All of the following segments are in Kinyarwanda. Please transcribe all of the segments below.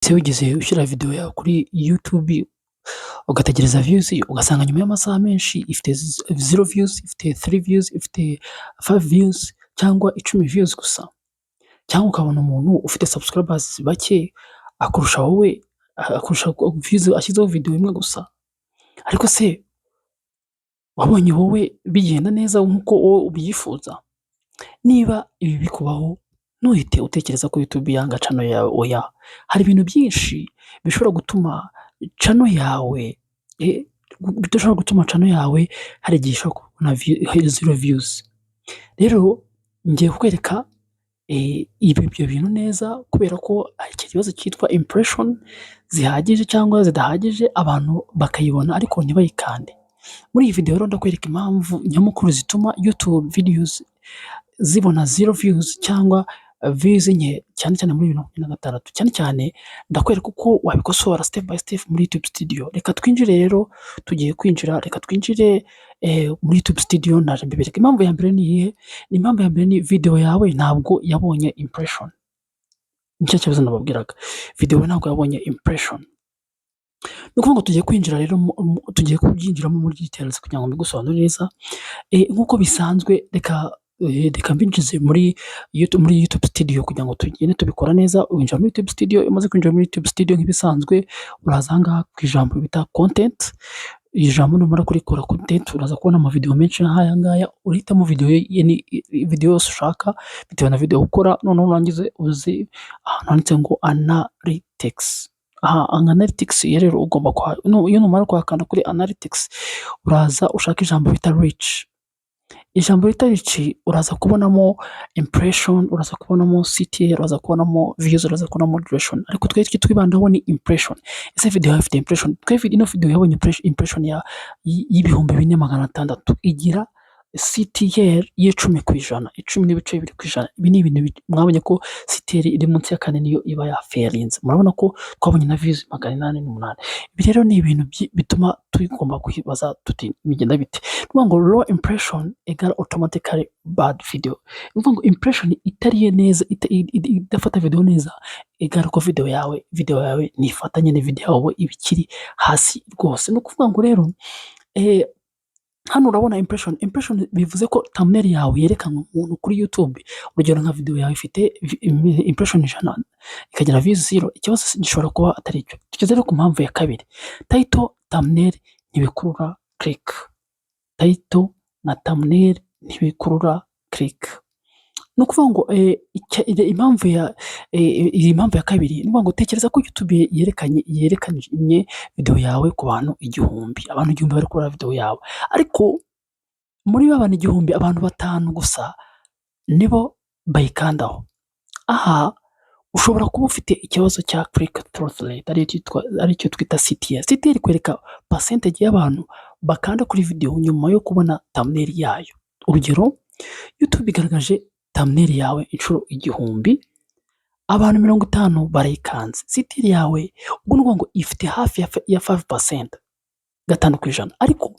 Ese wigeze ushyira video yawe kuri YouTube ugategereza views ugasanga nyuma y'amasaha menshi ifite 0 views, ifite 3 views, ifite 5 views cyangwa 10 views gusa, cyangwa ukabona umuntu ufite subscribers bake akurusha wowe, akurusha views ashyizeho video imwe gusa, ariko se wabonye wowe bigenda neza nk'uko wowe ubyifuza? Niba ibi bikubaho ntuhite utekereza ko YouTube yanga channel yawe, oya, hari ibintu byinshi bishobora gutuma channel yawe bidashobora gutuma channel yawe hari igihe ishobora kubona 0 views. Rero ngiye kukwereka ibyo bintu neza kubera ko hari ikibazo cyitwa impression zihagije cyangwa zidahagije abantu bakayibona ariko ntibayikande. Muri iyi video rero ndakwereka impamvu nyamukuru zituma YouTube videos zibona 0 views cyangwa views nke cyane cyane muri 2026. Cyane cyane ndakwereka uko wabikosora step by step muri YouTube Studio. Reka twinjire rero, tugiye kwinjira, reka twinjire muri YouTube Studio. Naje mbibereka impamvu ya mbere ni iyihe. Impamvu ya mbere ni video yawe ntabwo yabonye impression. Nicyo kibazo nababwiraga, video ntabwo yabonye impression. Nukuvuga ngo tugiye kwinjira rero, tugiye kubyinjiramo muri details kugira ngo mbigusobanurire neza. Nkuko bisanzwe reka mbinjize muri YouTube Studio kugira ngo tugende tubikora neza. Winjira muri YouTube Studio, umaze kwinjira muri YouTube Studio nk'ibisanzwe uraza ahangaha ku ijambo bita content. Ijambo numara kurikora content uraza kubona amavideo menshi nk'aya ngaya, uhitamo video yose ushaka bitewe na video ukora. Noneho urangize uzi ahantu handitse ngo analytics. Analytics rero ugomba iyo numara kuhakanda kuri analytics uraza ushaka ijambo bita reach. Ijambo bita reach uraza kubonamo impression, uraza kubonamo CTR, uraza kubonamo views, uraza kubonamo duration, ariko twese twibandaho ni impression. Ese video ifite impression? Ino video yabonye impression y'ibihumbi 4600 igira CTR y'10%, 10.2%. Ibi ni ibintu mwabonye ko CTR iri munsi ya 4 niyo iba ya failinze. Murabona ko twabonye na views 808. Ibi rero ni ibintu bituma tugomba kwibaza tuti bigenda bite. Nuvuga ngo low impression equal automatically bad video. Nuvuga ngo impression itariye neza, idafata video neza equal ko video yawe nifatanye na video yawe ibikiri hasi rwose. Nukuvuga ngo rero hano urabona impression bivuze ko thumbnail yawe yerekana umuntu kuri YouTube. Urugero nka video yawe ifite impression 100 ikagira views 0, ikibazo gishobora kuba atari cyo. Tugeze rero ku mpamvu ya kabiri, title thumbnail ntibikurura click. Title na thumbnail ntibikurura click. Nukuvuga ngo impamvu ya kabiri nuvuga ngo tekereza ko YouTube yerekanye video yawe ku bantu 1000. Abantu 1000 bari kureba video yawe, ariko muri babana 1000 abantu 5 gusa nibo bayikandaho. Aha ushobora kuba ufite ikibazo cya click through rate, aricyo twita CTR. CTR kwereka percentage y'abantu bakanda kuri video nyuma yo kubona thumbnail yayo. Urugero YouTube igaragaje thumbnail yawe inshuro 1000, abantu 50 barayikanze. CTR yawe ubwo nuvuga ngo ifite hafi ya 5%, 5%. Ariko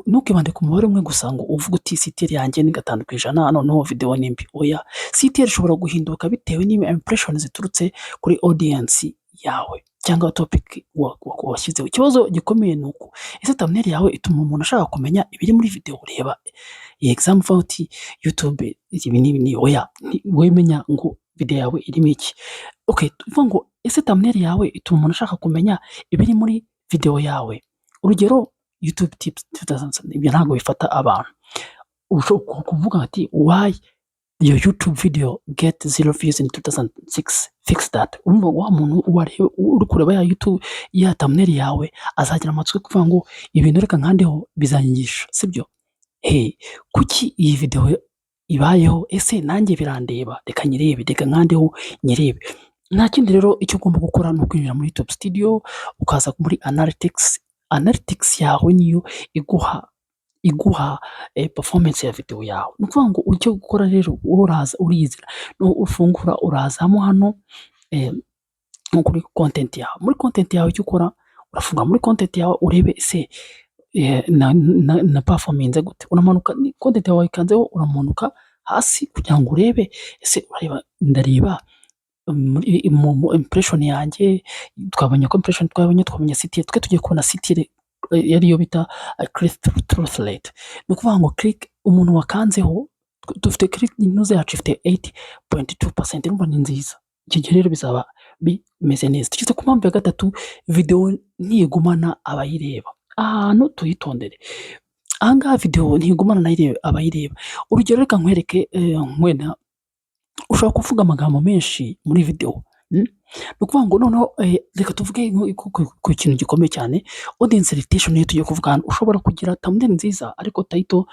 ntukibande ku mubare umwe gusa ngo uvuge uti CTR yanjye ni 5%, noneho video ni mbi. Oya, CTR ishobora guhinduka bitewe n'ime impression ziturutse kuri audience yawe cyangwa topic washyizeho. Ikibazo gikomeye ni uko ese thumbnail yawe ituma umuntu ashaka kumenya ibiri muri video. Ureba example uti YouTube ibi ni oya, wemenya ngo video yawe irimo iki. Okay, tuvuga ngo ese thumbnail yawe ituma umuntu ashaka kumenya ibiri muri video yawe. Urugero YouTube tips 2000, ibyo ntabwo bifata abantu. Ushobora kuvuga ati why your YouTube video get 0 views in 2006, fix that. Wa muntu uri kureba ya YouTube ya thumbnail yawe azagira amatsiko kuvuga ngo ibintu reka nkandeho bizanyigisha, sibyo? Kuki iyi video ibayeho? Ese nanjye birandeba, reka nyirebe, reka nkandeho nyirebe. Nta kindi rero icyo ugomba gukora ni ukwinjira muri YouTube Studio ukaza muri analytics. Analytics yawe niyo iguha performance ya video yawe. Nukuvuga ngo icyo gukora rero uraza urizira, no ufungura urazamo hano kuri content yawe. Muri content yawe icyo ukora urafunga muri content yawe urebe ese na performance gute. Unamanuka content yawe ikanzeho, uramanuka hasi kugira ngo urebe ese ureba ndareba mu impression yanjye, twabonye ko impression twabonye city, twe tugiye kubona city ariyo bita click truth rate. Ni ukuvuga ngo click, umuntu wakanzeho, dufite click inoze yacu ifite 8.2%, urumva ni nziza. Icyo gihe rero bizaba bimeze neza. Tugeze ku mpamvu ya gatatu, video ntigumana abayireba. Ahantu tuyitondere, aha ngaha video ntigumana abayireba. Urugero reka nkwereke, wenda ushobora kuvuga amagambo menshi muri video. Ni ukuvuga ngo noneho reka tuvuge ku kintu gikomeye cyane, audience retention. Iyo tugiye kuvuga ahantu ushobora kugira thumbnail nziza ariko title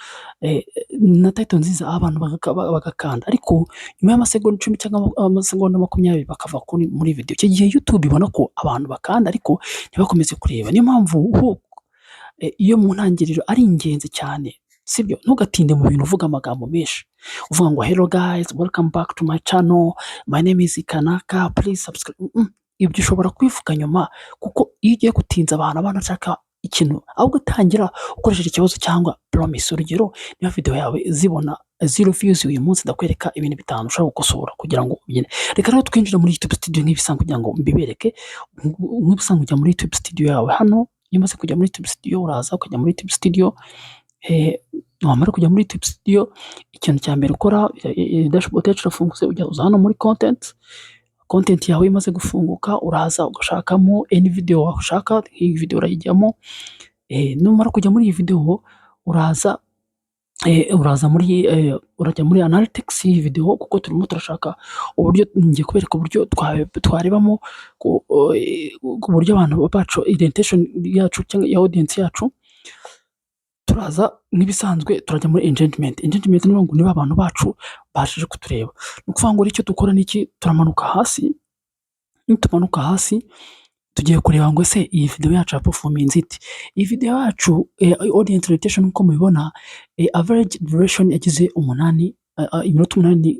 na title nziza abantu bagakanda, ariko nyuma y'amasegonda 10 cyangwa amasegonda 20 bakava muri video. Icyo gihe YouTube ibona ko abantu bakanda ariko ntibakomeze kureba. Niyo mpamvu iyo mu ntangiriro ari ingenzi cyane, sibyo? Ntugatinde mu bintu uvuga amagambo menshi, uvuga ngo hello guys, welcome back to my channel, my name is Kanaka, please subscribe. Ibyo ushobora kwivuga nyuma, kuko iyo ugiye gutinza abantu bashaka ikintu, ahubwo utangira ukoresheje ikibazo cyangwa promise. Urugero, niba video yawe zibona 0 views uyu munsi, ndakwereka ibintu 5 ushobora gukosora kugira ngo ubyine. Reka rero twinjira muri YouTube studio nk'ibisanzwe kugira ngo mbibereke. Nk'ibisanzwe ujya muri YouTube studio yawe. Hano iyo umaze kujya muri YouTube studio, uraza ukajya muri YouTube studio. Wamara kujya muri YouTube studio, ikintu cya mbere ukora, dashboard yacu irafunguze, uza hano muri content yawe imaze gufunguka, uraza ugashakamo any video washaka. Iyi video urayijyamo, numara kujya muri iyi video uraza urajya muri analytics y'iyi video, kuko turimo turashaka uburyo, ngiye kubereka uburyo twarebamo ku buryo abantu bacu orientation yacu cyangwa ya audience yacu. Turaza nk'ibisanzwe turajya muri engagement ni ngo niba abantu bacu bashije kutureba. Ni ukuvuga ngo icyo dukora niki, turamanuka hasi. Nitumanuka hasi tugiye kureba ngo ese iyi video yacu ya performance ite. Iyi video yacu audience retention uko mubibona, average duration yagize 8 iminota 8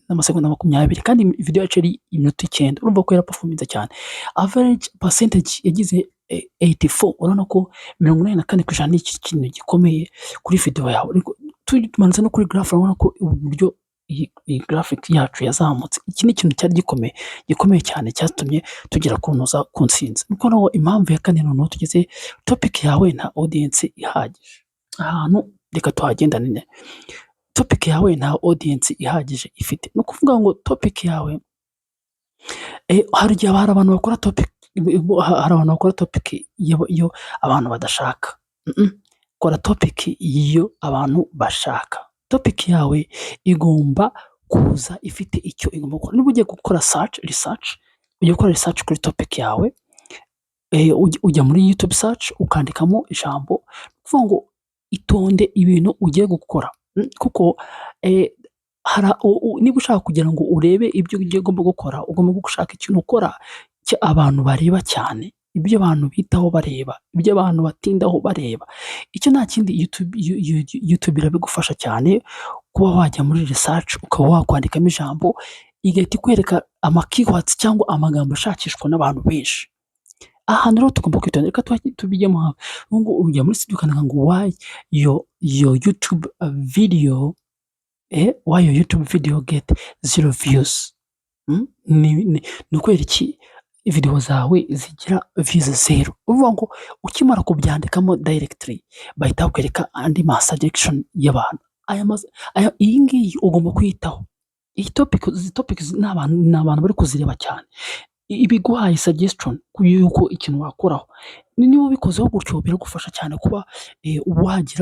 n'amasegonda 20, kandi video yacu ari iminota 9. Urumva ko yara performance cyane. Average percentage yagize 84. Urabona ko 84% ni ikintu gikomeye kuri video yawe. Tumanze no kuri graph, urabona ko uburyo iyi graphic yacu yazamutse. Iki ni ikintu cyari gikomeye cyane cyatumye tugera kunoza kunsinza. Nuko naho impamvu ya kane, noneho tugeze topic yawe nta audience ihagije. Ahantu reka tuhagenda nene, topic yawe nta audience ihagije ifite. No kuvuga ngo topic yawe, hari igihe hari abantu bakora topic, hari abantu bakora topic yo abantu badashaka. Kora topic iyo abantu bashaka. Topic yawe igomba kuza ifite icyo igomba gukora. Niba ugiye gukora research, ugiye gukora research kuri topic yawe, ujya muri YouTube search ukandikamo ijambo, kuvuga ngo itonde ibintu ugiye gukora. Kuko niba ushaka kugira ngo urebe ibyo ugiye gukora, ugomba gushaka ikintu ukora abantu bareba cyane, ibyo abantu bitaho bareba, ibyo abantu batindaho bareba. Icyo nta kindi YouTube irabigufasha cyane, kuba wajya muri research ukaba wakwandikamo ijambo, igahita ikwereka keywords cyangwa amagambo ashakishwa n'abantu benshi. Ahantu rero tugomba kwitondera. Reka tubijyemo hafi. Ngo ujya muri studio ukandika ngo why your YouTube video get 0 views. Ni ukwera iki video zawe zigira views 0. Uvuga ngo ukimara kubyandikamo directly bahita bakwereka andi suggestion y'abantu. Iyi ngiyi ugomba kwitaho. Iyi topics n'abantu bari kuzireba cyane. Ibiguhaye suggestion yuko ikintu wakoraho. Niba ubikozeho gutyo biragufasha cyane kuba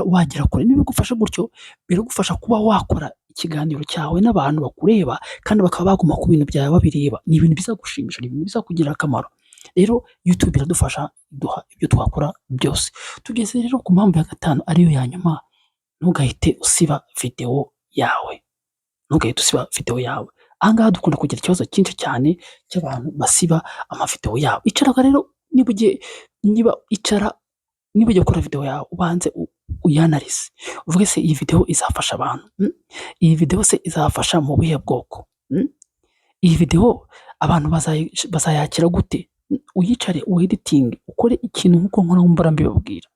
wagira kure. Niba bigufasha gutyo biragufasha kuba wakora ikiganiro cyawe n'abantu bakureba, kandi bakaba baguma ku bintu byawe babireba. Ni ibintu bizagushimisha, ni ibintu bizakugirira akamaro. Rero YouTube iradufasha, duha ibyo twakora byose. Tugeze rero ku mpamvu ya gatanu, ariyo ya nyuma. Ntugahite usiba video yawe. Ahangaha dukunda kugira ikibazo cyinshi cyane cy'abantu basiba amavideo yabo. Icara rero, niba ugiye gukora video yawe, ubanze uyanalize, uvuge se iyi video izafasha abantu, iyi video se izafasha mu buhe bwoko, iyi video abantu bazayakira gute. Uyicare, editing, ukore ikintu nkuko nkora mbibabwira.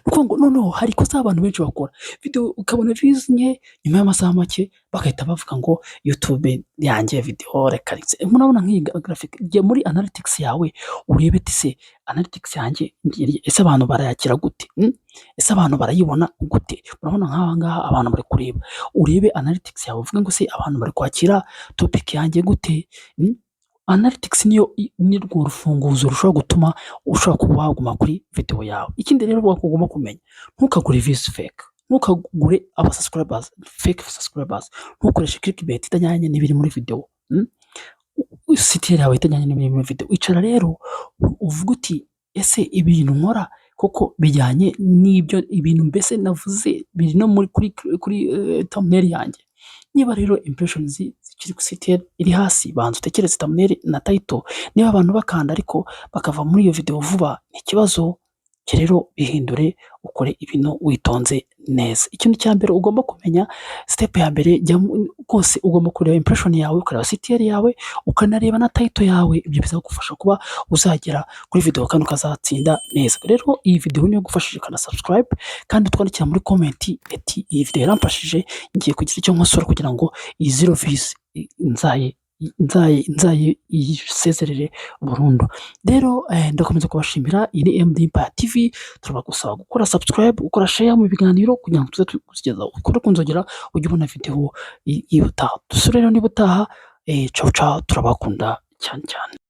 ukuvuga ngo noneho hari ikosa abantu benshi bakora video ukabona views nke nyuma y'amasaha make bagahita bavuga ngo YouTube yanjye video reka murabona nk'iyi graphic jya muri analytics yawe urebe se analytics yanjye ese abantu barayakira gute ese abantu barayibona gute urabona nk'aha ngaha abantu bari kureba urebe analytics yawe uvuga ngo se abantu bari kwakira topic yanjye gute. Analytics ni rwo rufunguzo rushobora gutuma ushobora kuba waguma kuri video yawe. Ikindi rero wakugomba kumenya ntukagure views fake, ntukagure aba subscribers fake subscribers, ntukoreshe clickbait itajyanye n'ibiri muri video. Sitira yawe itajyanye n'ibiri muri video. Icara rero uvuga uti ese ibintu nkora koko bijyanye n'ibyo ibintu mbese navuze biri no muri kuri thumbnail yanjye. Niba rero impressions zikiri ku site iri hasi banza utekereze thumbnail na title, niba abantu bakanda ariko bakava muri iyo video vuba ni ikibazo. Rero bihindure ukore ibintu witonze neza. Ikintu cya mbere ugomba kumenya, step ya mbere rwose ugomba kureba impression yawe, ukareba CTR yawe, ukanareba na title yawe. Ibyo bizagufasha kuba uzagera kuri video kandi ukazatsinda neza. Rero iyi video niyo gufashije kana subscribe kandi twandikira muri comment ati iyi video yaramfashije ngiye kugira icyo nkosora kugira ngo iyi zero views nzaye isezerere burundu. Rero ndakomeza kubashimira. Iyi ni MD Empire TV, turabagusaba gukora subscribe, gukora share mu biganiro kugira ngo tuze tukugezaho ukore kunzogera ujye ubona video y'ubutaha. Dusure rero niba utaha ciao ciao, turabakunda cyane cyane.